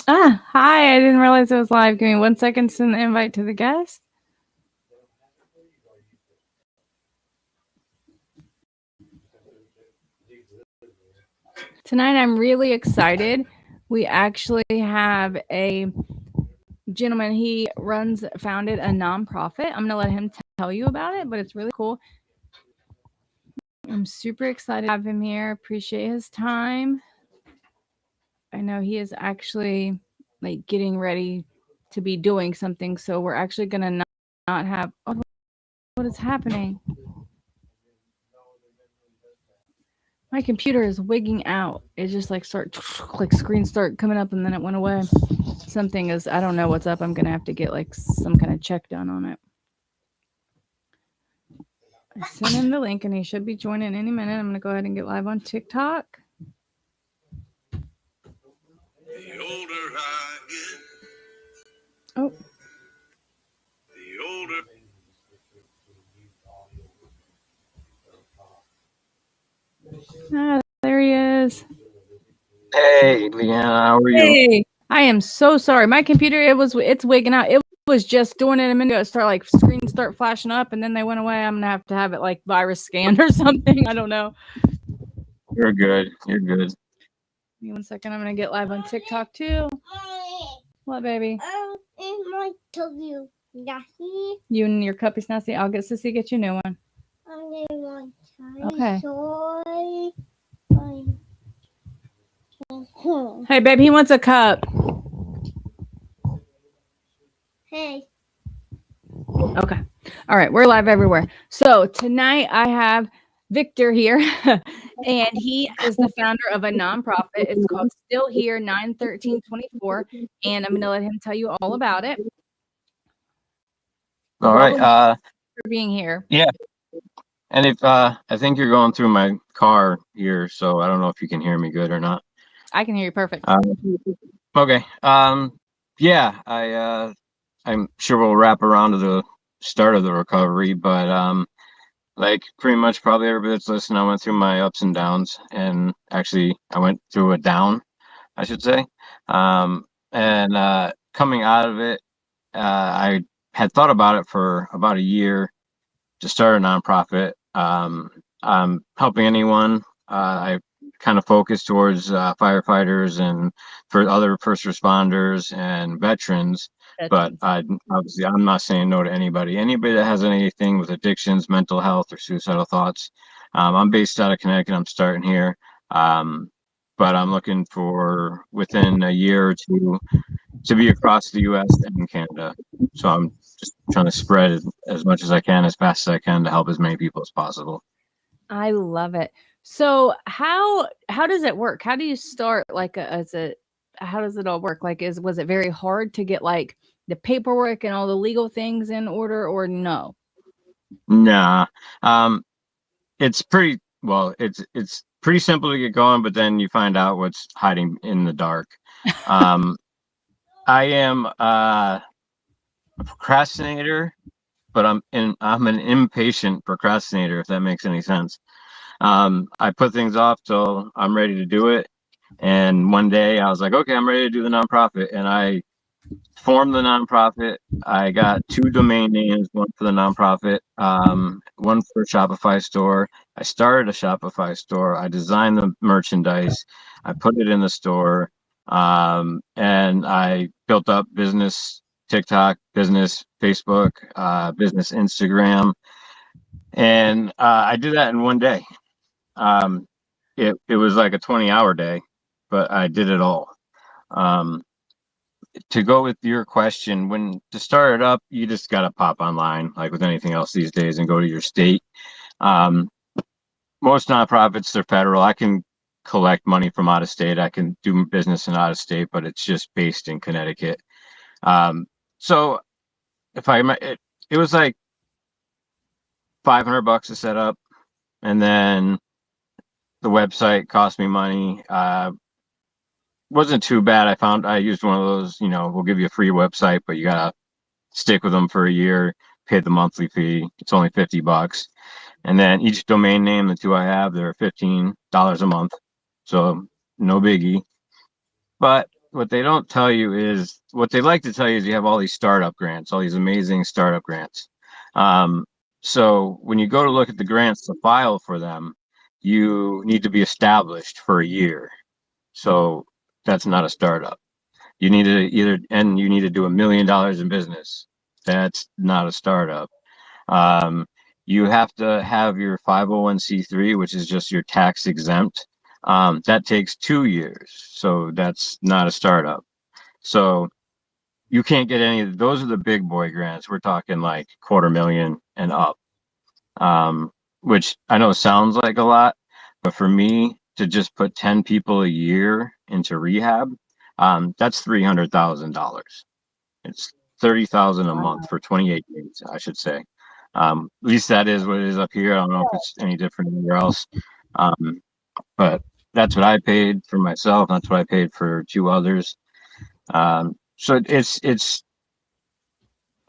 Hi. I didn't realize it was live. Give me 1 second to send the invite to the guest. Tonight, I'm really excited. We actually have a gentleman. He founded a nonprofit. I'm going to let him tell you about it, but it's really cool. I'm super excited to have him here. Appreciate his time. I know he is actually like getting ready to be doing something. So we're actually going to not have, oh, what is happening? My computer is wigging out. It just like screens start coming up and then it went away. Something is, I don't know what's up. I'm going to have to get like some kind of check done on it. I sent him the link and he should be joining any minute. I'm going to go ahead and get live on TikTok. The older I get. Oh. The older. There he is. Hey, Leanna, how are you? Hey, I am so sorry. My computer, it's wigging out. It was just doing it a minute ago. Screens start flashing up, and then they went away. I'm gonna have to have it like virus scanned or something. I don't know. You're good. You're good. Give me 1 second. I'm gonna get live on TikTok too. What, baby? I told you, Nassy. You and your cuppy snassy. I'll get Sissy get you a new one. Okay. Hey, babe, he wants a cup. Hey. Okay. All right. We're live everywhere. So tonight I have Victor here, and he is the founder of a nonprofit. It's called Still Here 91324, and I'm going to let him tell you all about it. All right. For being here. Yeah. And if I think you're going through my car here, so I don't know if you can hear me good or not. I can hear you perfect. Okay. Yeah. I'm sure we'll wrap around to the start of the recovery, but like pretty much probably everybody that's listening, I went through my ups and downs, and actually I went through a down, I should say. And coming out of it, I had thought about it for about a year to start a nonprofit. I'm helping anyone. I kind of focus towards firefighters and for other first responders and veterans. But obviously, I'm not saying no to anybody. Anybody that has anything with addictions, mental health, or suicidal thoughts. I'm based out of Connecticut. I'm starting here. But I'm looking for within a year or two to be across the U.S. and Canada. So I'm just trying to spread as much as I can, as fast as I can, to help as many people as possible. I love it. So how does it work? How do you start how does it all work? Like, was it very hard to get like the paperwork and all the legal things in order, or no? Nah. It's pretty it's pretty simple to get going, but then you find out what's hiding in the dark. I am a procrastinator, but I'm an impatient procrastinator, if that makes any sense. I put things off till I'm ready to do it. And one day I was like, okay, I'm ready to do the nonprofit. And I formed the nonprofit. I got 2 domain names, one for the nonprofit, one for a Shopify store. I started a Shopify store. I designed the merchandise. I put it in the store. And I built up business TikTok, business Facebook, business Instagram. And I did that in one day. It was like a 20-hour day, but I did it all. To go with your question, when to start it up, you just got to pop online, like with anything else these days, and go to your state. Most nonprofits, they're federal. I can collect money from out of state. I can do business in out of state, but it's just based in Connecticut. So if it was like $500 to set up, and then the website cost me money. Wasn't too bad. I used one of those, we'll give you a free website, but you gotta stick with them for a year. pay the monthly fee. It's only $50. And then each domain name, the two I have, they're $15 a month. So no biggie. But what they don't tell you is what they like to tell you is you have all these startup grants, all these amazing startup grants. So when you go to look at the grants to file for them, you need to be established for a year. So that's not a startup. You need to you need to do $1 million in business. That's not a startup. Um, you have to have your 501c3, which is just your tax exempt. That takes 2 years. So that's not a startup. So you can't get any of those are the big boy grants. We're talking like 250,000 and up. Which I know sounds like a lot, but for me to just put 10 people a year into rehab, that's $300,000. It's 30,000 a month for 28 days, I should say. At least that is what it is up here. I don't know if it's any different anywhere else. But that's what I paid for myself. That's what I paid for 2 others. So it's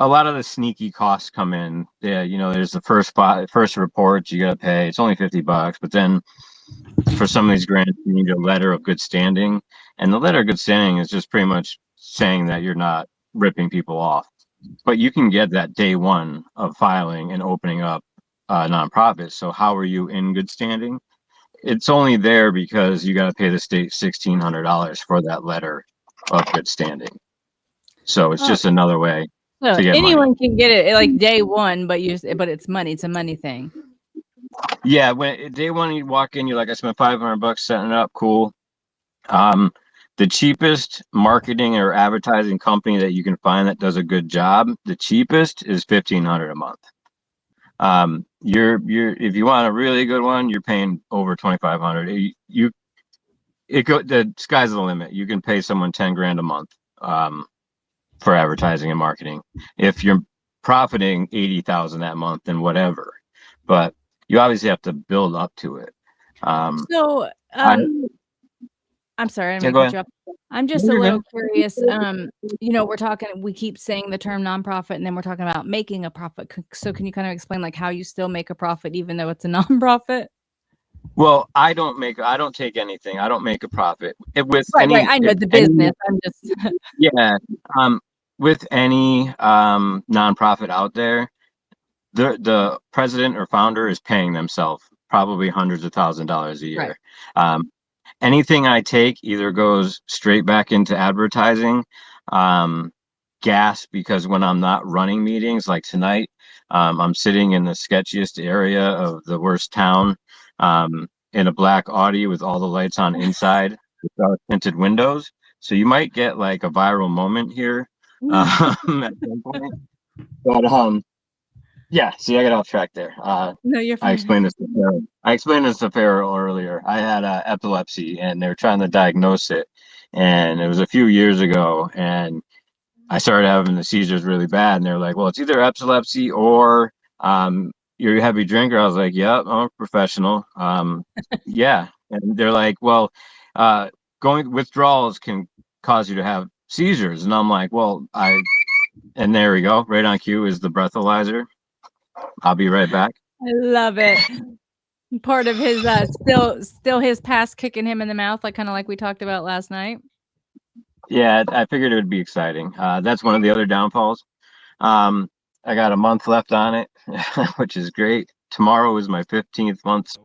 a lot of the sneaky costs come in. Yeah, there's the first report you gotta pay. It's only $50, but then for some of these grants, you need a letter of good standing, and the letter of good standing is just pretty much saying that you're not ripping people off. But you can get that day one of filing and opening up a nonprofit. So how are you in good standing? It's only there because you got to pay the state $1,600 for that letter of good standing. So it's just another way. So to get anyone money. can get it like day one, but it's money. It's a money thing. Yeah, when day one you walk in, you're like, I spent $500 setting it up. Cool. The cheapest marketing or advertising company that you can find that does a good job, the cheapest is $1,500 a month. You're if you want a really good one, you're paying over $2,500. The sky's the limit. You can pay someone 10 grand a month for advertising and marketing. If you're profiting 80,000 that month, then whatever. But you obviously have to build up to it. I'm sorry, Yeah, go ahead. I'm just a little curious. We keep saying the term nonprofit, and then we're talking about making a profit. So can you kind of explain like how you still make a profit even though it's a nonprofit? Well, I don't take anything. I don't make a profit. With right. I know the business. I'm just yeah. With any nonprofit out there, the president or founder is paying themselves probably hundreds of $1,000s a year. Right. Anything I take either goes straight back into advertising, gas, because when I'm not running meetings like tonight, I'm sitting in the sketchiest area of the worst town, in a black Audi with all the lights on inside without tinted windows. So you might get like a viral moment here at some point. But yeah, see, I got off track there. No, you're fine. I explained this to Farrell earlier. I had epilepsy, and they were trying to diagnose it, and it was a few years ago, and I started having the seizures really bad, and they were like, "Well, it's either epilepsy or you're a heavy drinker." I was like, "Yep, I'm a professional." Yeah, and they're like, "Well, going withdrawals can cause you to have seizures," and I'm like, "Well, and there we go. Right on cue is the breathalyzer. I'll be right back." I love it. Part of his still his past kicking him in the mouth, kind of like we talked about last night. Yeah, I figured it would be exciting. That's one of the other downfalls. I got a month left on it, which is great. Tomorrow is my 15th month.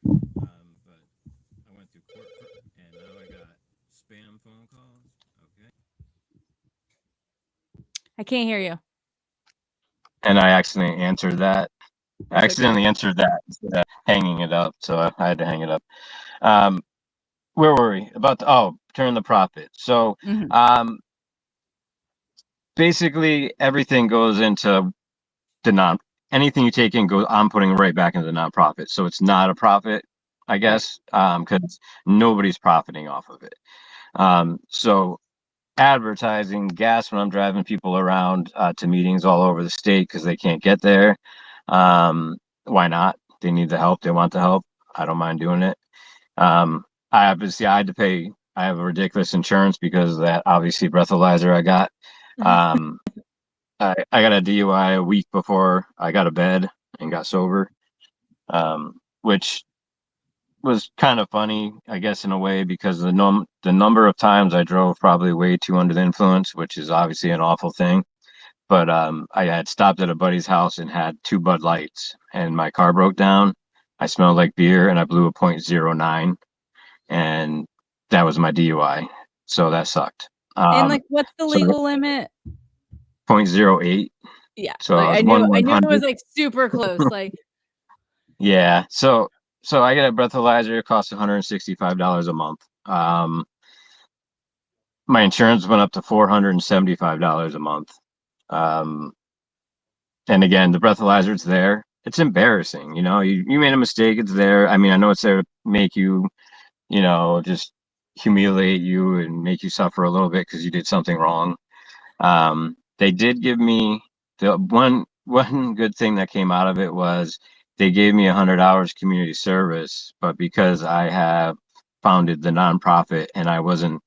But I went through court and now I got spam phone calls. Okay. I can't hear you. And I accidentally answered that. Instead of hanging it up, so I had to hang it up. Where were we? Turn the profit. So basically everything goes into the anything you take in I'm putting right back into the nonprofit. So it's not a profit, I guess, because nobody's profiting off of it. So advertising, gas when I'm driving people around to meetings all over the state because they can't get there. Why not? They need the help. They want the help. I don't mind doing it. I had to pay. I have a ridiculous insurance because of that obviously breathalyzer I got. I got a DUI a week before I got a bed and got sober, which was kind of funny, I guess, in a way, because the number of times I drove probably way too under the influence, which is obviously an awful thing. But I had stopped at a buddy's house and had 2 Bud Lights, and my car broke down. I smelled like beer, and I blew a .09, and that was my DUI. So that sucked. And like, what's the So legal limit? .08. Yeah. So Like, I was I knew it 1/100. was like super close. Like, Yeah. So I get a breathalyzer. It costs $165 a month. My insurance went up to $475 a month. Um, and again, the breathalyzer's there. It's embarrassing, you made a mistake, it's there. I mean, I know it's there to make you, just humiliate you and make you suffer a little bit because you did something wrong. They did give me the one good thing that came out of it was they gave me 100 hours community service, but because I have founded the nonprofit and I wasn't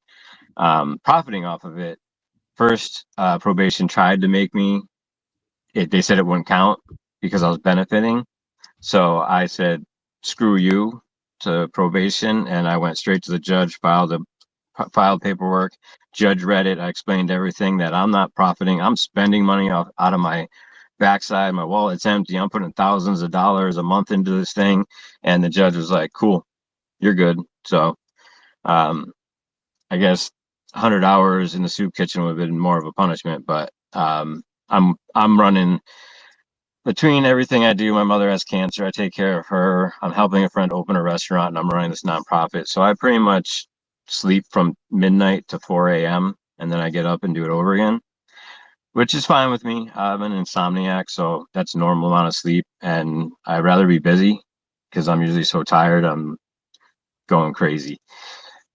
profiting off of it, first probation tried to make me they said it wouldn't count because I was benefiting. So I said, screw you to probation. And I went straight to the judge, filed paperwork. Judge read it. I explained everything, that I'm not profiting. I'm spending money out of my backside. My wallet's empty. I'm putting thousands of dollars a month into this thing. And the judge was like, cool, you're good. So I guess 100 hours in the soup kitchen would have been more of a punishment, but I'm running. Between everything I do, my mother has cancer. I take care of her. I'm helping a friend open a restaurant, and I'm running this nonprofit. So I pretty much sleep from midnight to 4 a.m. and then I get up and do it over again, which is fine with me. I'm an insomniac, so that's a normal amount of sleep. And I'd rather be busy because I'm usually so tired. I'm going crazy.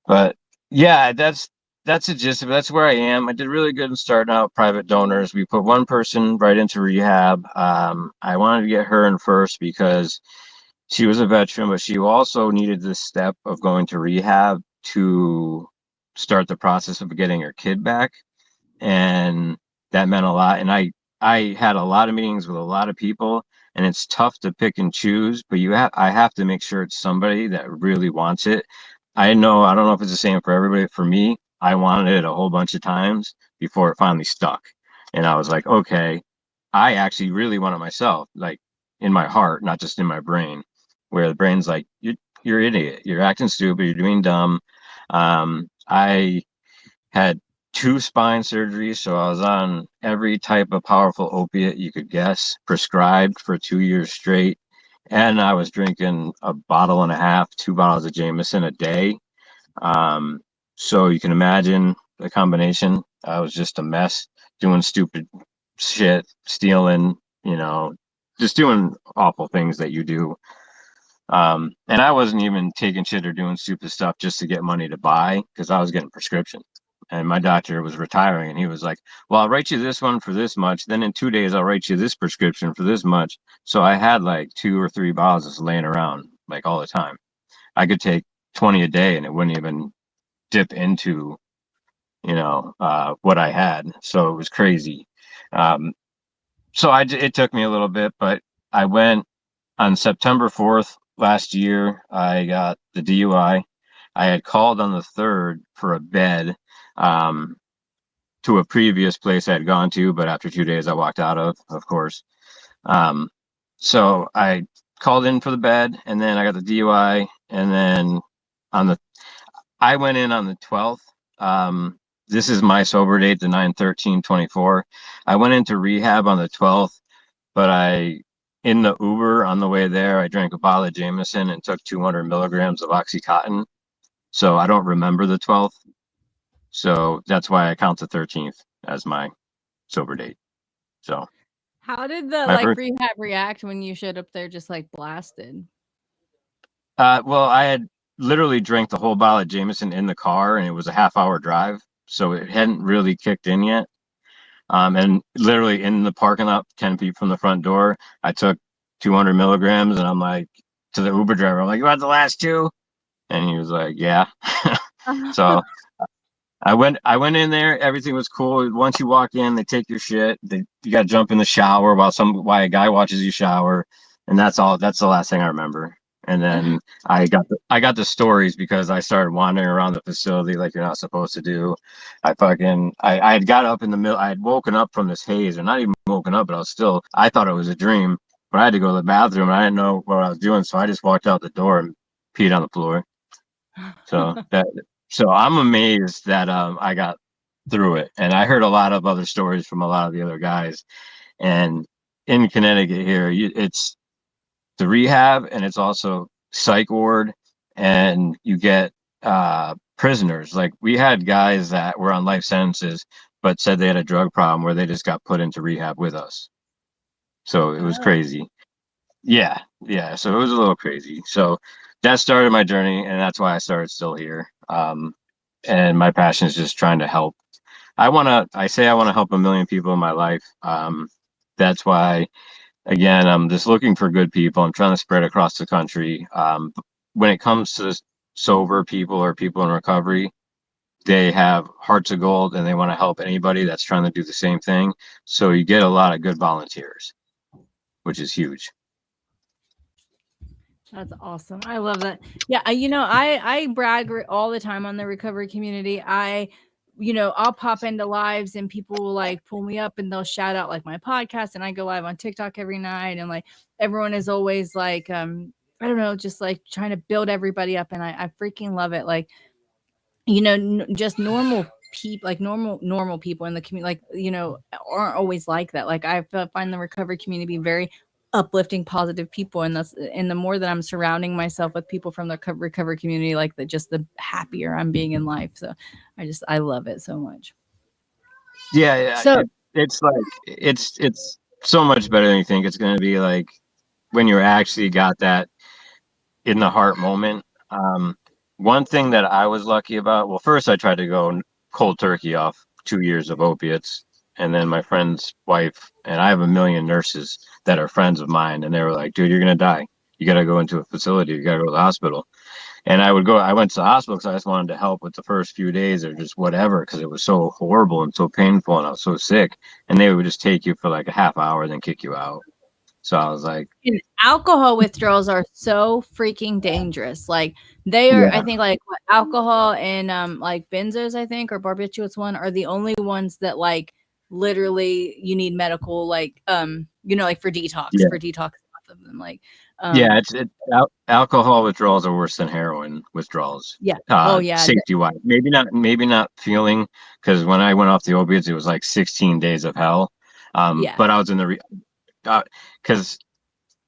But yeah, that's the gist of it. That's where I am. I did really good in starting out private donors. We put one person right into rehab. I wanted to get her in first because she was a veteran, but she also needed this step of going to rehab to start the process of getting her kid back. And that meant a lot. And I had a lot of meetings with a lot of people, and it's tough to pick and choose, but I have to make sure it's somebody that really wants it. I don't know if it's the same for everybody. For me, I wanted it a whole bunch of times before it finally stuck. And I was like, okay, I actually really want it myself, like in my heart, not just in my brain, where the brain's like, you're an idiot. You're acting stupid. You're doing dumb. I had 2 spine surgeries, so I was on every type of powerful opiate you could guess, prescribed for 2 years straight. And I was drinking a bottle and a half, 2 bottles of Jameson a day. Um, so you can imagine the combination. I was just a mess, doing stupid shit, stealing, just doing awful things that you do. And I wasn't even taking shit or doing stupid stuff just to get money to buy, because I was getting prescription. And my doctor was retiring, and he was like, well, I'll write you this one for this much. Then in 2 days, I'll write you this prescription for this much. So I had like 2 or 3 bottles just laying around like all the time. I could take 20 a day and it wouldn't even dip into, what I had. So it was crazy. Um, it took me a little bit, but I went on September 4th last year. I got the DUI. I had called on the 3rd for a bed to a previous place I had gone to, but after 2 days I walked out of course. So I called in for the bed, and then I got the DUI, and then I went in on the 12th. This is my sober date, the 9/13/24. I went into rehab on the 12th, but in the Uber on the way there, I drank a bottle of Jameson and took 200 milligrams of Oxycontin. So I don't remember the 12th. So that's why I count the 13th as my sober date. So how did the my first, rehab react when you showed up there just like blasted? well, I had literally drank the whole bottle of Jameson in the car, and it was a half-hour drive, so it hadn't really kicked in yet. And literally in the parking lot, 10 feet from the front door, I took 200 milligrams, and I'm like, to the Uber driver, I'm like, you want the last 2? And he was like, yeah. So I went in there. Everything was cool. Once you walk in, they take your shit. You got to jump in the shower while a guy watches you shower, and that's all. That's the last thing I remember. And then I got the stories because I started wandering around the facility like you're not supposed to do. I had got up in the middle. I had woken up from this haze, or not even woken up, but I thought it was a dream. But I had to go to the bathroom, and I didn't know what I was doing, so I just walked out the door and peed on the floor. So I'm amazed that I got through it, and I heard a lot of other stories from a lot of the other guys. And in Connecticut here, it's the rehab, and it's also psych ward, and you get prisoners. Like we had guys that were on life sentences, but said they had a drug problem where they just got put into rehab with us. So it was crazy. Yeah. So it was a little crazy. So that started my journey, and that's why I started still here. And my passion is just trying to help. I say I want to help a million people in my life. That's why, again, I'm just looking for good people. I'm trying to spread across the country. When it comes to sober people or people in recovery, they have hearts of gold and they want to help anybody that's trying to do the same thing. So you get a lot of good volunteers, which is huge. That's awesome. I love that. Yeah, I brag all the time on the recovery community. I'll pop into lives and people will like pull me up and they'll shout out like my podcast, and I go live on TikTok every night, and like everyone is always like I don't know, just like trying to build everybody up, and I freaking love it. Like just normal people, like normal people in the community, like aren't always like that. Like I find the recovery community very uplifting, positive people, and the more that I'm surrounding myself with people from the recovery community, like the happier I'm being in life. So I love it so much. Yeah. So it's like it's so much better than you think it's going to be. Like when you actually got that in the heart moment. One thing that I was lucky about, well, first I tried to go cold turkey off 2 years of opiates, and then my friend's wife, and I have a million nurses that are friends of mine, and they were like, dude, you're going to die. You got to go into a facility. You got to go to the hospital. And I went to the hospital because I just wanted to help with the first few days or just whatever, because it was so horrible and so painful and I was so sick. And they would just take you for like a half hour and then kick you out. So I was like, and alcohol withdrawals are so freaking dangerous. Like they are, I think like alcohol and like benzos, I think, or barbiturates are the only ones that like literally you need medical, like like for detox off of them. Like alcohol withdrawals are worse than heroin withdrawals. Yeah. Safety wise, maybe not feeling, because when I went off the opiates, it was like 16 days of hell. But I was in the because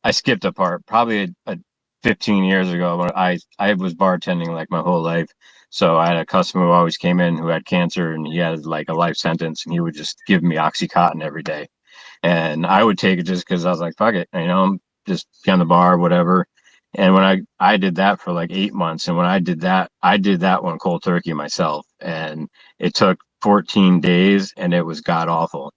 I skipped a part, probably a 15 years ago, when I was bartending like my whole life. So I had a customer who always came in who had cancer, and he had like a life sentence, and he would just give me Oxycontin every day. And I would take it just because I was like, fuck it, I'm just on the bar, whatever. And when I did that for like 8 months, and when I did that one cold turkey myself, and it took 14 days, and it was god awful.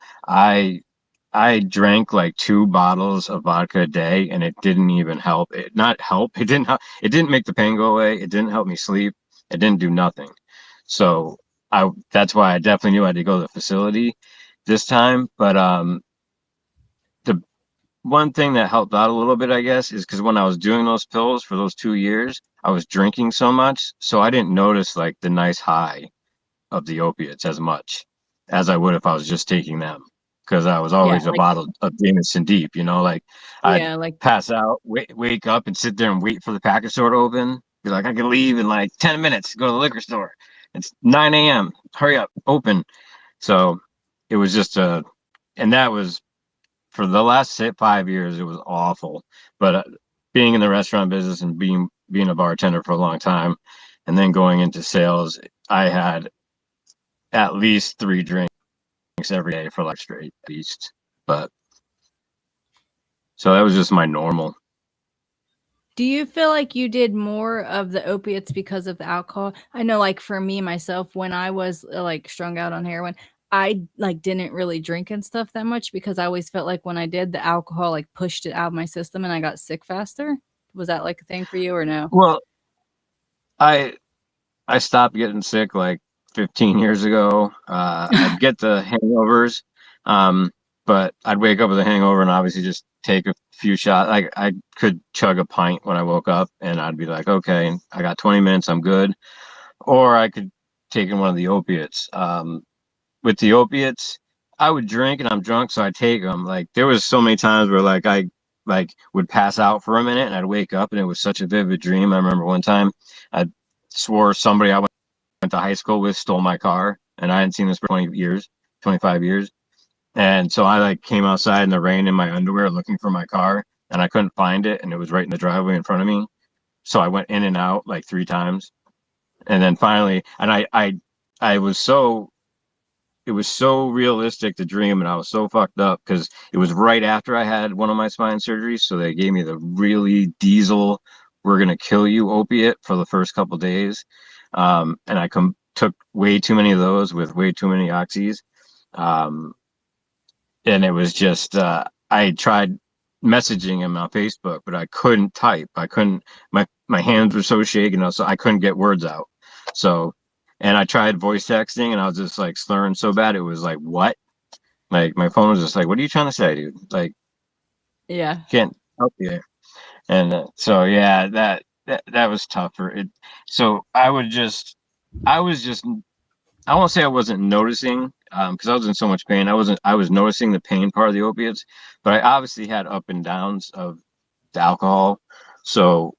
I drank like 2 bottles of vodka a day, and it didn't even help. It didn't help. It didn't make the pain go away. It didn't help me sleep. It didn't do nothing. So that's why I definitely knew I had to go to the facility this time. But the one thing that helped out a little bit, I guess, is because when I was doing those pills for those 2 years, I was drinking so much, so I didn't notice like the nice high of the opiates as much as I would if I was just taking them. Because I was always a bottle of Jameson deep, like I'd pass out, wake up and sit there and wait for the package store to open. Be like, I can leave in like 10 minutes, go to the liquor store. It's 9 a.m. Hurry up, open. So it was just and that was for the last 5 years, it was awful. But being in the restaurant business and being a bartender for a long time, and then going into sales, I had at least 3 drinks every day for like straight at least. But so that was just my normal. Do you feel like you did more of the opiates because of the alcohol? I know, like for me, myself, when I was like strung out on heroin, I like didn't really drink and stuff that much because I always felt like when I did, the alcohol like pushed it out of my system and I got sick faster. Was that like a thing for you or no? Well, I stopped getting sick like 15 years ago. I'd get the hangovers, but I'd wake up with a hangover and obviously just take a few shots. Like I could chug a pint when I woke up, and I'd be like, okay, I got 20 minutes, I'm good. Or I could take in one of the opiates. With the opiates, I would drink and I'm drunk, so I take them. Like there was so many times where like I like would pass out for a minute and I'd wake up and it was such a vivid dream. I remember one time I swore somebody I went to high school with stole my car, and I hadn't seen this for 20 years, 25 years. And so I like came outside in the rain in my underwear looking for my car, and I couldn't find it, and it was right in the driveway in front of me. So I went in and out like 3 times, and then finally, and I was so it was so realistic to dream, and I was so fucked up because it was right after I had one of my spine surgeries, so they gave me the really diesel "we're gonna kill you" opiate for the first couple days, and I took way too many of those with way too many oxys, um, and it was just I tried messaging him on Facebook, but I couldn't type. I couldn't. My hands were so shaking, so I couldn't get words out. So, and I tried voice texting, and I was just like slurring so bad it was like, what? Like my phone was just like, what are you trying to say, dude? Like, Yeah. can't help you. And so yeah, that was tough for it. So I was just I won't say I wasn't noticing because I was in so much pain. I was noticing the pain part of the opiates, but I obviously had up and downs of the alcohol. So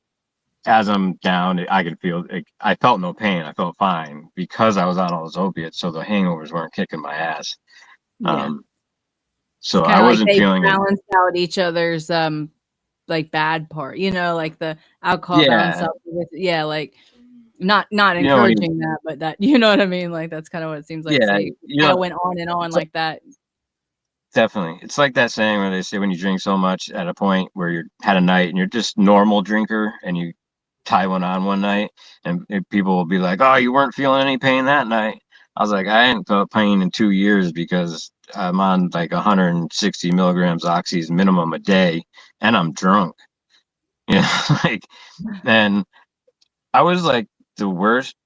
as I'm down, I could feel like I felt no pain. I felt fine because I was on all those opiates. So the hangovers weren't kicking my ass. Yeah. So Kind I of like wasn't they feeling it. balanced out each other's like bad part, like the alcohol balance Yeah. out with like not You know, when you, encouraging that, but that you know what I mean? Like that's kind of what it seems like. So yeah, you you kind of know, went on and on it's like that. definitely. It's like that saying where they say when you drink so much at a point where you had a night and you're just normal drinker and you tie one night and people will be like, "Oh, you weren't feeling any pain that night." I was like, I hadn't felt pain in 2 years because I'm on like 160 milligrams oxys minimum a day and I'm drunk. You know, like, and I was like the worst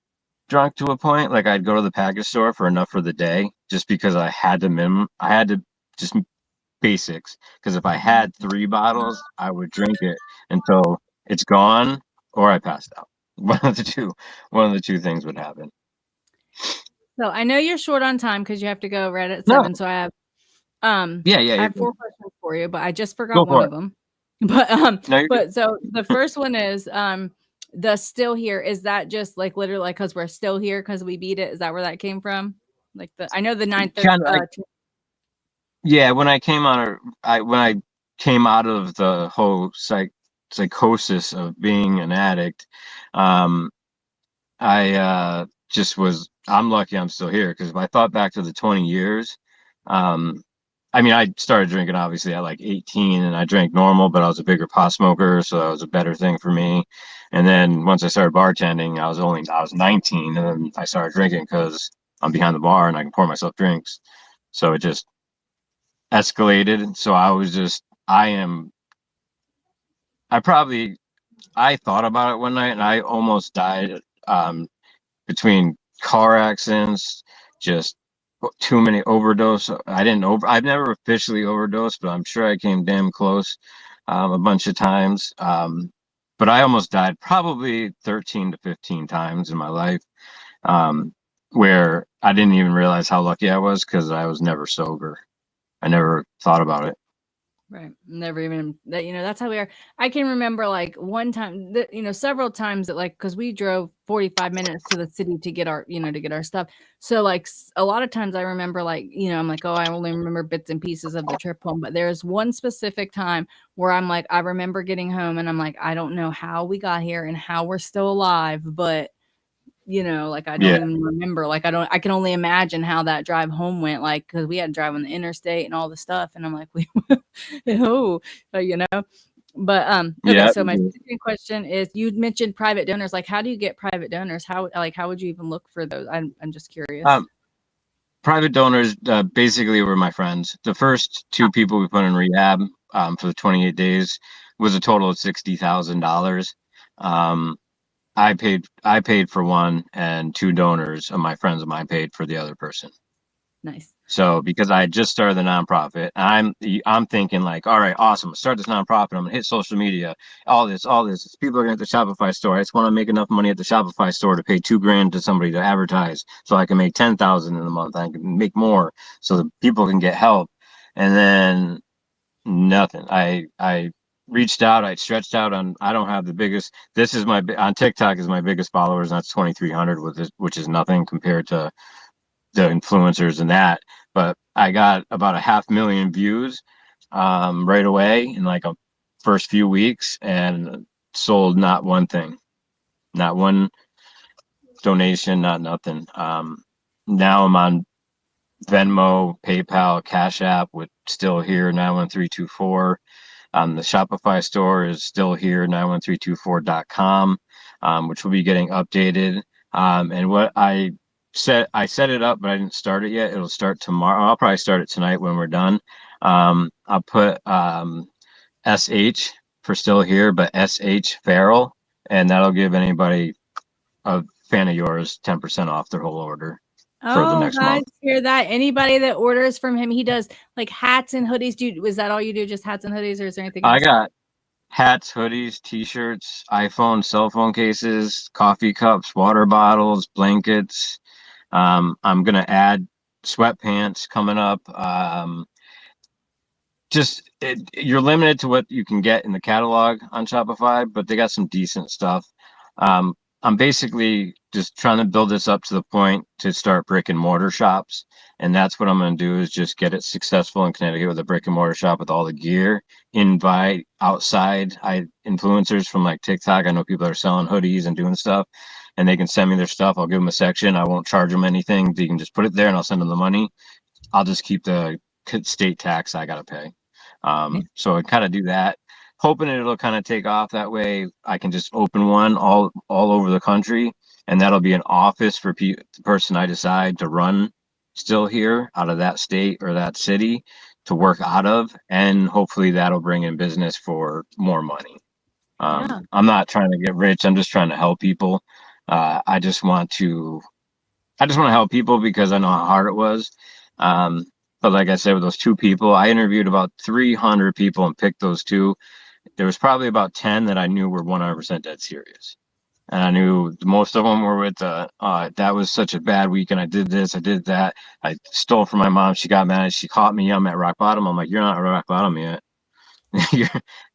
drunk to a point. Like I'd go to the package store for enough for the day just because I had to just basics because if I had 3 bottles, I would drink it until it's gone or I passed out. One of the two, one of the two things would happen. So I know you're short on time because you have to go right at No, 7. So I have yeah, I you're have 4 good. questions for you, but I just Go forgot one for of it. them. But No, you're good. but so the first one is the still here. Is that just like literally like because we're still here because we beat it? Is that where that came from? Like I know the 9:30. Kind of like, yeah. When I came out of, when I came out of the whole psychosis of being an addict, um, I just was. I'm lucky I'm still here because if I thought back to the 20 years, um, I mean, I started drinking obviously at like 18, and I drank normal, but I was a bigger pot smoker, so that was a better thing for me. And then once I started bartending, I was 19, and then I started drinking because I'm behind the bar and I can pour myself drinks. So it just escalated. So I was just, I probably, I thought about it one night and I almost died. Between car accidents, just too many overdose. I've never officially overdosed, but I'm sure I came damn close a bunch of times. But I almost died probably 13 to 15 times in my life, where I didn't even realize how lucky I was because I was never sober. I never thought about it. Right. Never even that, that's how we are. I can remember like one time that, several times that like, cause we drove 45 minutes to the city to get to get our stuff. So like a lot of times I remember like, I'm like, oh, I only remember bits and pieces of the trip home. But there's one specific time where I'm like, I remember getting home and I'm like, I don't know how we got here and how we're still alive, but like I don't Yeah. even remember. Like I can only imagine how that drive home went. Like because we had to drive on the interstate and all the stuff, and I'm like, oh, But okay. Yeah. So my second question is: you mentioned private donors. Like, how do you get private donors? How would you even look for those? I'm just curious. Private donors basically were my friends. The first 2 people we put in rehab for the 28 days was a total of $60,000. I paid for one, and 2 donors of my friends of mine paid for the other person. Nice. So because I just started the nonprofit, I'm thinking like, all right, awesome. Start this nonprofit. I'm gonna hit social media, all this. People are gonna hit the Shopify store. I just want to make enough money at the Shopify store to pay $2,000 to somebody to advertise, so I can make 10,000 in a month. I can make more, so that people can get help. And then nothing. I reached out. I stretched out on. I don't have the biggest. This is my on TikTok is my biggest followers. And that's 2,300 with this, which is nothing compared to the influencers and that. But I got about 500,000 views right away in like a first few weeks, and sold not one thing, not one donation, not nothing. Now I'm on Venmo, PayPal, Cash App with Still Here 91324. The Shopify store is Still Here 91324.com, which will be getting updated. And what I set it up, but I didn't start it yet. It'll start tomorrow. I'll probably start it tonight when we're done. I'll put SH for Still Here, but SH Farrell, and that'll give anybody a fan of yours 10% off their whole order for the Oh, next guys, month. hear that? Anybody that orders from him, he does like hats and hoodies. Was that all you do? Just hats and hoodies, or is there anything else? I got hats, hoodies, t-shirts, iPhone, cell phone cases, coffee cups, water bottles, blankets. I'm gonna add sweatpants coming up. You're limited to what you can get in the catalog on Shopify, but they got some decent stuff. I'm basically just trying to build this up to the point to start brick and mortar shops. And that's what I'm going to do, is just get it successful in Connecticut with a brick and mortar shop with all the gear, invite outside influencers from like TikTok. I know people that are selling hoodies and doing stuff, and they can send me their stuff. I'll give them a section. I won't charge them anything. They can just put it there and I'll send them the money. I'll just keep the state tax I got to pay. So I kind of do that, hoping it'll kind of take off. That way I can just open one all over the country, and that'll be an office for the person I decide to run Still Here out of that state or that city to work out of, and hopefully that'll bring in business for more money. Yeah. I'm not trying to get rich. I'm just trying to help people. I just want to help people because I know how hard it was. But like I said, with those 2 people, I interviewed about 300 people and picked those 2. There was probably about 10 that I knew were 100% dead serious. And I knew most of them were with, that was such a bad weekend. I did this, I did that. I stole from my mom. She got mad. She caught me. I'm at rock bottom. I'm like, you're not at rock bottom yet.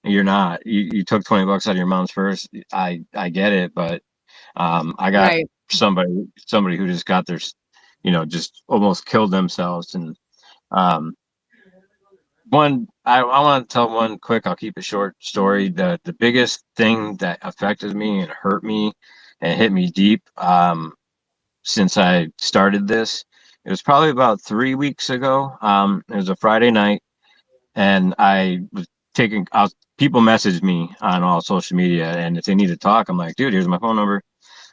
you're not. You took $20 out of your mom's purse. I get it, but I got Right. somebody who just got their, just almost killed themselves. And I want to tell one quick, I'll keep it short story. The biggest thing that affected me and hurt me and hit me deep, since I started this, it was probably about 3 weeks ago. It was a Friday night, and I was people messaged me on all social media, and if they need to talk, I'm like, dude, here's my phone number.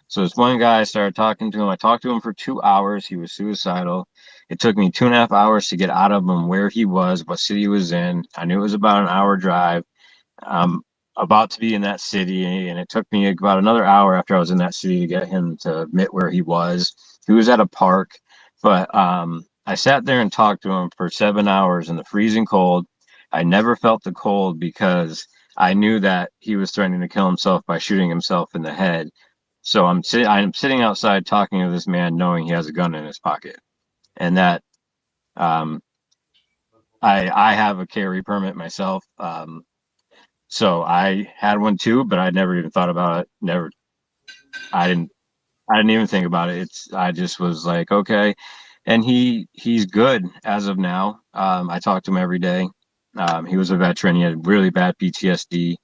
So this one guy, I started talking to him. I talked to him for 2 hours. He was suicidal. It took me 2.5 hours to get out of him where he was, what city he was in. I knew it was about an hour drive. I'm about to be in that city, and it took me about another hour after I was in that city to get him to admit where he was. He was at a park, but I sat there and talked to him for 7 hours in the freezing cold. I never felt the cold because I knew that he was threatening to kill himself by shooting himself in the head. So I'm sitting outside talking to this man, knowing he has a gun in his pocket, and that um, I have a carry permit myself. So I had one too, but I never even thought about it. Never, I didn't even think about it. I just was like, okay, and he's good as of now. I talk to him every day. He was a veteran. He had really bad PTSD.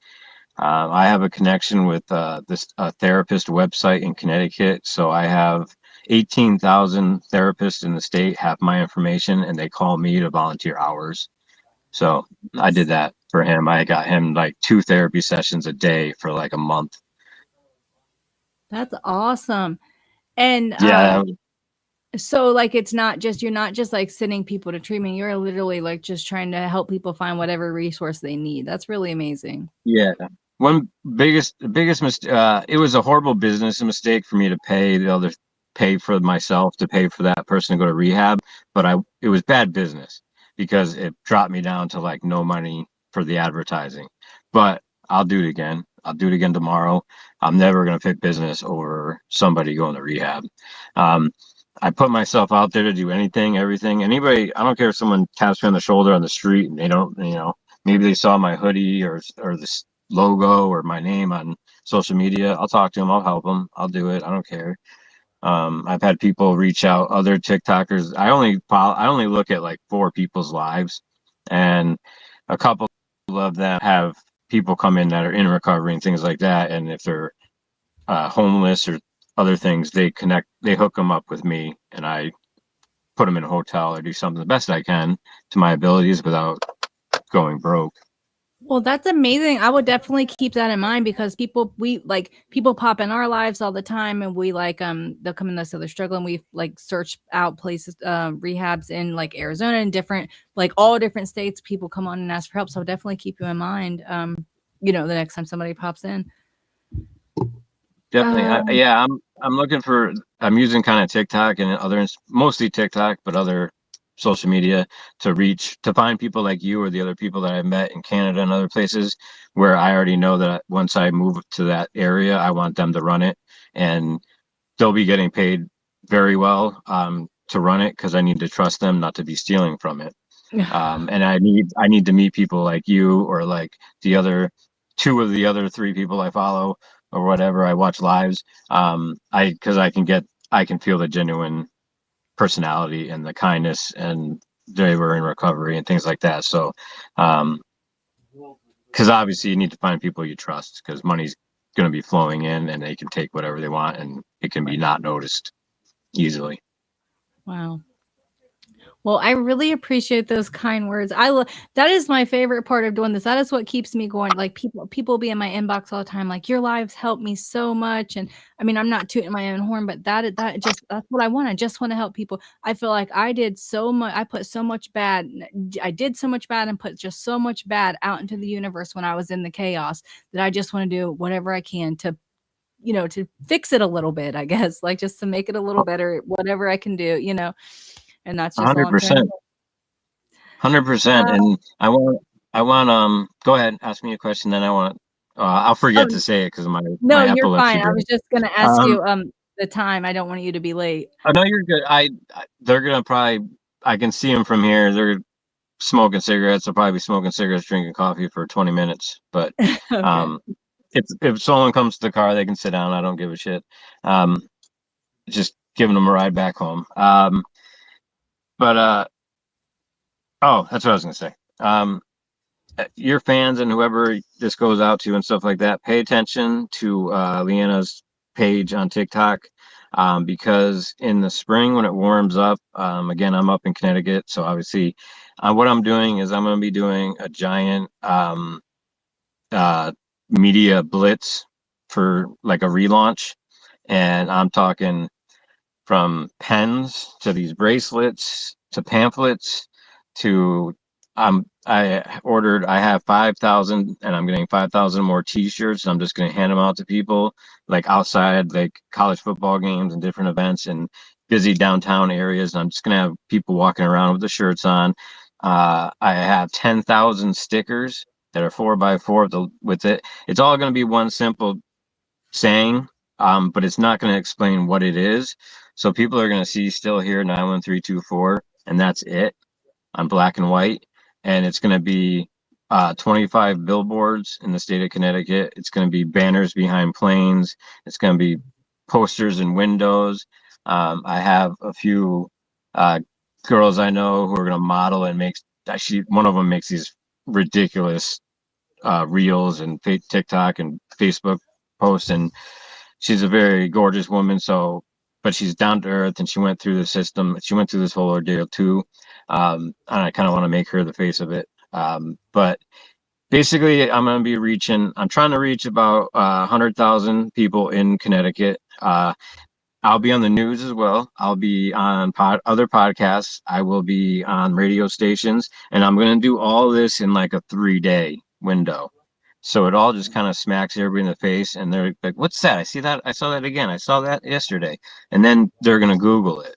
I have a connection with this therapist website in Connecticut. So I have 18,000 therapists in the state have my information, and they call me to volunteer hours. So I did that for him. I got him like 2 therapy sessions a day for like a month. That's awesome. And Yeah, so like you're not just like sending people to treatment. You're literally like just trying to help people find whatever resource they need. That's really amazing. yeah. one biggest mistake. It was a horrible business mistake for me to pay for myself to pay for that person to go to rehab, but it was bad business because it dropped me down to like no money for the advertising. But I'll do it again. I'll do it again tomorrow. I'm never gonna pick business over somebody going to rehab. Um, I put myself out there to do anything, everything. Anybody, I don't care if someone taps me on the shoulder on the street and they don't, maybe they saw my hoodie or this logo or my name on social media. I'll talk to them. I'll help them. I'll do it. I don't care. I've had people reach out, other TikTokers. I only look at like 4 people's lives, and a couple of them have people come in that are in recovery and things like that. And if they're homeless or other things, they hook them up with me, and I put them in a hotel or do something the best I can to my abilities without going broke. Well, that's amazing. I would definitely keep that in mind because people pop in our lives all the time, and we they'll come in us, so they're struggling. We like search out places, rehabs in like Arizona and different, like all different states. People come on and ask for help. So I'll definitely keep you in mind. The next time somebody pops in. Definitely. I'm looking for, I'm using kind of TikTok and mostly TikTok, but other social media to find people like you or the other people that I've met in Canada and other places where I already know that once I move to that area, I want them to run it, and they'll be getting paid very well to run it because I need to trust them not to be stealing from it. And I need to meet people like you or like the other 2 of the other 3 people I follow or whatever. I watch lives. Because I can feel the genuine personality and the kindness, and they were in recovery and things like that. So, because obviously you need to find people you trust because money's going to be flowing in and they can take whatever they want and it can be not noticed easily. Wow. Well, I really appreciate those kind words. That is my favorite part of doing this. That is what keeps me going. Like people be in my inbox all the time, like your lives help me so much. And I mean, I'm not tooting my own horn, but that's what I want. I just want to help people. I feel like I did so much. I put so much bad. I did so much bad and put just so much bad out into the universe when I was in the chaos that I just want to do whatever I can to fix it a little bit, I guess, like just to make it a little better, whatever I can do, and that's just all I'm trying to 100%. 100%. And go ahead, ask me a question. Then I'll forget to say it because of no, my you're epilepsy fine. I brain. was just gonna ask you the time. I don't want you to be late. Oh, no, you're good. They're going to probably, I can see them from here. They're smoking cigarettes. They'll probably be smoking cigarettes, drinking coffee for 20 minutes. But Okay. if someone comes to the car, they can sit down. I don't give a shit. Just giving them a ride back home. But oh, that's what I was gonna say. Your fans and whoever this goes out to and stuff like that, pay attention to Leanna's page on TikTok, because in the spring when it warms up, again, I'm up in Connecticut, so obviously, what I'm doing is I'm gonna be doing a giant uh, media blitz for like a relaunch, and I'm talking from pens to these bracelets to pamphlets to I have 5,000 and I'm getting 5,000 more t-shirts, and I'm just going to hand them out to people like outside like college football games and different events and busy downtown areas, and I'm just going to have people walking around with the shirts on. I have 10,000 stickers that are 4x4 with it. It's all going to be one simple saying, but it's not going to explain what it is. So people are going to see still here 91324, and that's it on black and white. And it's going to be 25 billboards in the state of Connecticut. It's going to be banners behind planes. It's going to be posters in windows. I have a few girls I know who are going to model and make. Actually, one of them makes these ridiculous reels and TikTok and Facebook posts, and she's a very gorgeous woman. So, but she's down to earth, and she went through the system. She went through this whole ordeal too, and I kind of want to make her the face of it. But basically, I'm trying to reach about 100,000 people in Connecticut. I'll be on the news as well. I'll be on other podcasts. I will be on radio stations, and I'm going to do all this in like a 3-day window. So it all just kind of smacks everybody in the face, and they're like, "What's that? I see that. I saw that again. I saw that yesterday." And then they're gonna Google it,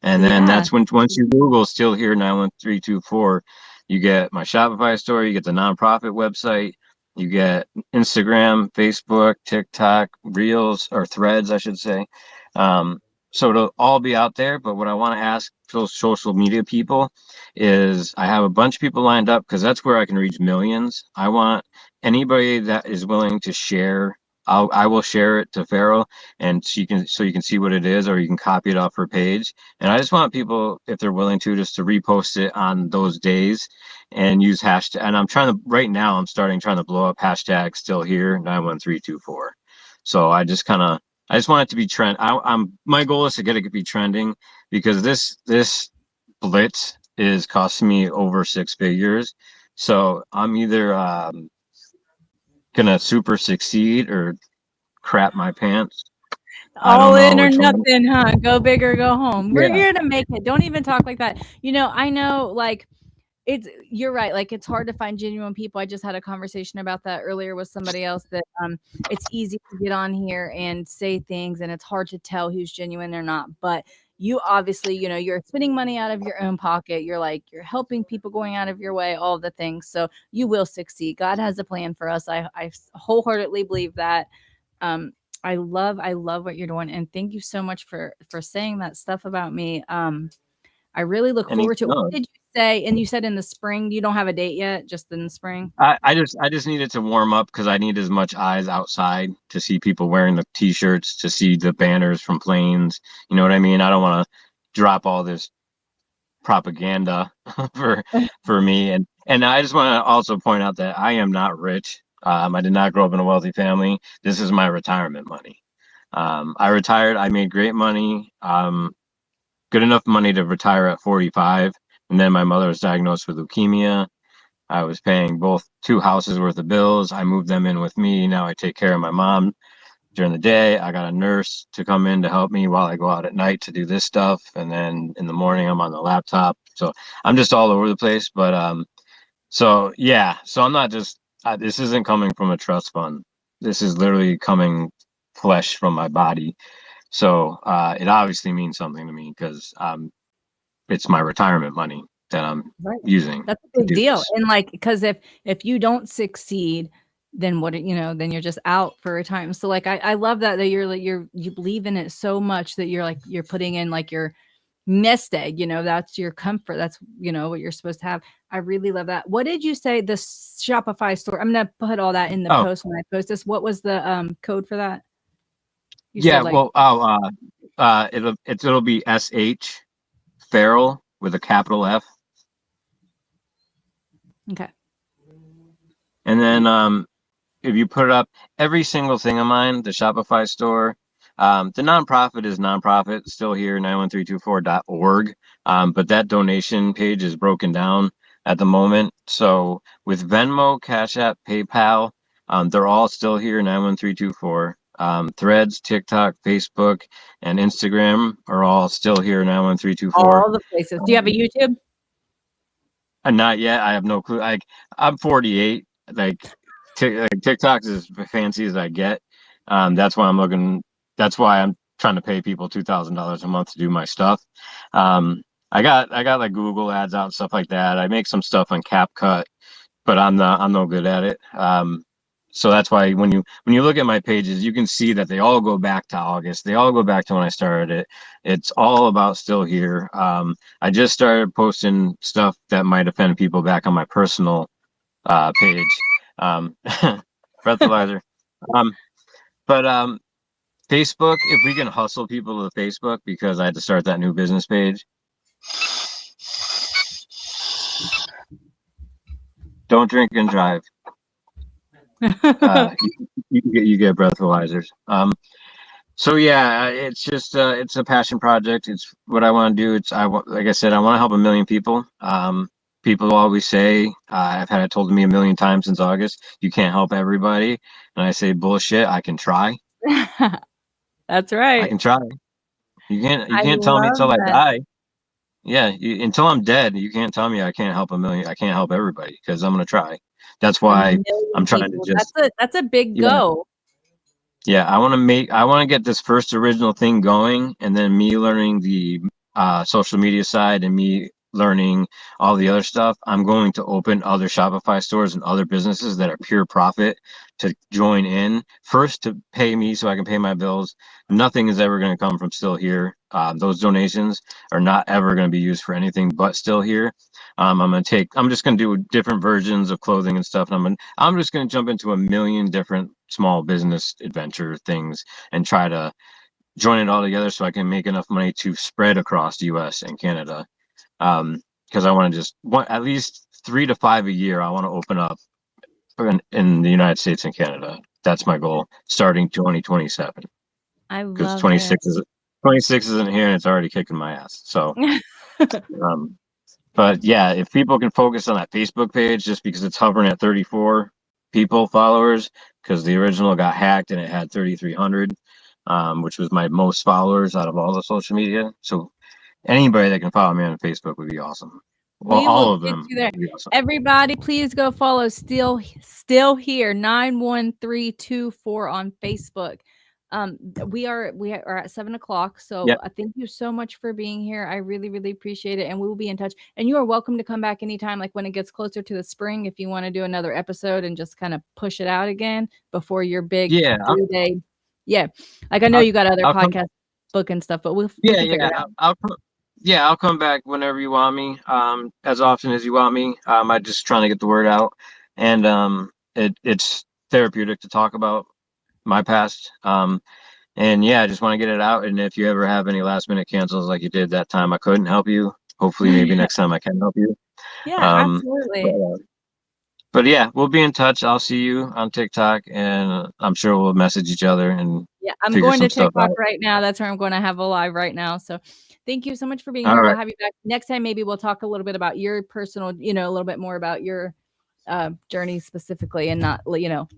and then Yeah. that's when once you Google "Still Here 91324," you get my Shopify store, you get the nonprofit website, you get Instagram, Facebook, TikTok, Reels or Threads, I should say. So it'll all be out there. But what I want to ask those social media people is, I have a bunch of people lined up because that's where I can reach millions. I want anybody that is willing to share. I will share it to Farrell, and so you can see what it is, or you can copy it off her page. And I just want people, if they're willing to, just to repost it on those days and use hashtag. And right now I'm trying to blow up hashtag still here 91324. So I just want it to be trend. My goal is to get it to be trending, because this blitz is costing me over 6 figures. So I'm either gonna super succeed or crap my pants. I All don't know in or which one. nothing, huh? Go big or go home. We're Yeah. here to make it. Don't even talk like that. I know, like, you're right. Like, it's hard to find genuine people. I just had a conversation about that earlier with somebody else, that it's easy to get on here and say things, and it's hard to tell who's genuine or not. But you obviously, you're spending money out of your own pocket. You're helping people, going out of your way, all the things. So you will succeed. God has a plan for us. I wholeheartedly believe that. Um, I love what you're doing, and thank you so much for saying that stuff about me. I really look Any forward to it. no. What did you say? And you said in the spring. You don't have a date yet, just in the spring? I just needed to warm up because I need as much eyes outside to see people wearing the t-shirts, to see the banners from planes. You know what I mean? I don't want to drop all this propaganda for me. And I just want to also point out that I am not rich. I did not grow up in a wealthy family. This is my retirement money. I retired. I made great money. Good enough money to retire at 45. And then my mother was diagnosed with leukemia. I was paying both 2 houses worth of bills. I moved them in with me. Now I take care of my mom during the day. I got a nurse to come in to help me while I go out at night to do this stuff. And then in the morning, I'm on the laptop. So I'm just all over the place. But so yeah, so I'm not just, this isn't coming from a trust fund. This is literally coming flesh from my body. So it obviously means something to me, because it's my retirement money that I'm Right. using That's a to big do deal. this. And like, because if you don't succeed, then then you're just out for a time. So like, I love that you're like, you believe in it so much that you're putting in like your nest egg, that's your comfort. That's, what you're supposed to have. I really love that. What did you say? The Shopify store. I'm going to put all that in the Oh, post when I post this. What was the code for that? You yeah. said like, Well, it'll be SH Farrell with a capital F. okay. And then if you put up every single thing of mine, the Shopify store, the nonprofit is nonprofit, still here, 91324.org. But that donation page is broken down at the moment. So with Venmo, Cash App, PayPal, they're all still here, 91324. Threads, TikTok, Facebook, and Instagram are all still here, 91324. All the places. Do you have a YouTube? And not yet. I have no clue. I'm 48. Like, TikTok's as fancy as I get. That's why I'm looking. That's why I'm trying to pay people $2,000 a month to do my stuff. I got like Google ads out and stuff like that. I make some stuff on CapCut, but I'm no good at it. So that's why when you look at my pages, you can see that they all go back to August. They all go back to when I started it. It's all about still here. I just started posting stuff that might offend people back on my personal page. Breathalyzer. Um, but Facebook, if we can hustle people to Facebook, because I had to start that new business page. Don't drink and drive. You get breathalyzers. So yeah, it's just it's a passion project. It's what I want to do. Like I said, I want to help a million people. People always say, I've had it told to me a million times since August, you can't help everybody, and I say bullshit. I can try. That's I right. can try. You I can't tell me love until I that. die. Yeah, until I'm dead, you can't tell me I can't help a million. I can't help everybody, because I'm gonna try. That's A why I'm million trying to people. just, That's a big yeah. go. Yeah, I want to get this first original thing going, and then me learning the social media side and me learning all the other stuff. I'm going to open other Shopify stores and other businesses that are pure profit to join in first to pay me so I can pay my bills. Nothing is ever going to come from Still Here. Those donations are not ever going to be used for anything but Still Here. I'm just going to do different versions of clothing and stuff. And I'm just going to jump into a million different small business adventure things and try to join it all together so I can make enough money to spread across the US and Canada. Because I want to at least 3 to 5 a year. I want to open up in the United States and Canada. That's my goal starting 2027. I Because love it. 26 isn't here and it's already kicking my ass. So, but yeah, if people can focus on that Facebook page, just because it's hovering at 34 followers, because the original got hacked and it had 3,300, which was my most followers out of all the social media. So anybody that can follow me on Facebook would be awesome. Well, We all will of get them you there. would be awesome. Everybody, please go follow Still Here 91324 on Facebook. We are at 7:00. So Yep. thank you so much for being here. I really, really appreciate it. And we will be in touch. And you are welcome to come back anytime, like when it gets closer to the spring, if you want to do another episode and just kind of push it out again before your big Yeah, 3-day. Yeah. Like I know I'll, you got other I'll come. podcast book and stuff, but we Yeah, can figure yeah, it out. I'll come. Yeah, I'll come back whenever you want me. As often as you want me. I'm just trying to get the word out, and it's therapeutic to talk about my past. And yeah, I just want to get it out. And if you ever have any last minute cancels like you did that time, I couldn't help you. Hopefully, maybe next time I can help you. Yeah, Um, absolutely. but yeah, we'll be in touch. I'll see you on TikTok, and I'm sure we'll message each other and Yeah, I'm figure going to some stuff TikTok out. right now. That's where I'm going to have a live right now. So thank you so much for being All here. We'll right. have you back next time. Maybe we'll talk a little bit about your personal, a little bit more about your journey specifically, and not,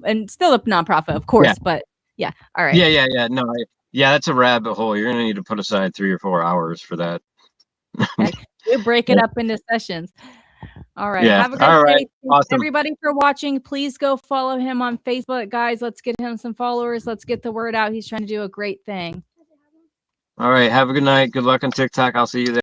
and still a nonprofit, of course. Yeah. But yeah. All right. Yeah. No, yeah, that's a rabbit hole. You're gonna need to put aside 3 or 4 hours for that. Okay. We'll break it up into sessions. All right. Yeah. Have a good All day. right. Thanks Awesome. everybody for watching. Please go follow him on Facebook, guys. Let's get him some followers. Let's get the word out. He's trying to do a great thing. All right. Have a good night. Good luck on TikTok. I'll see you there.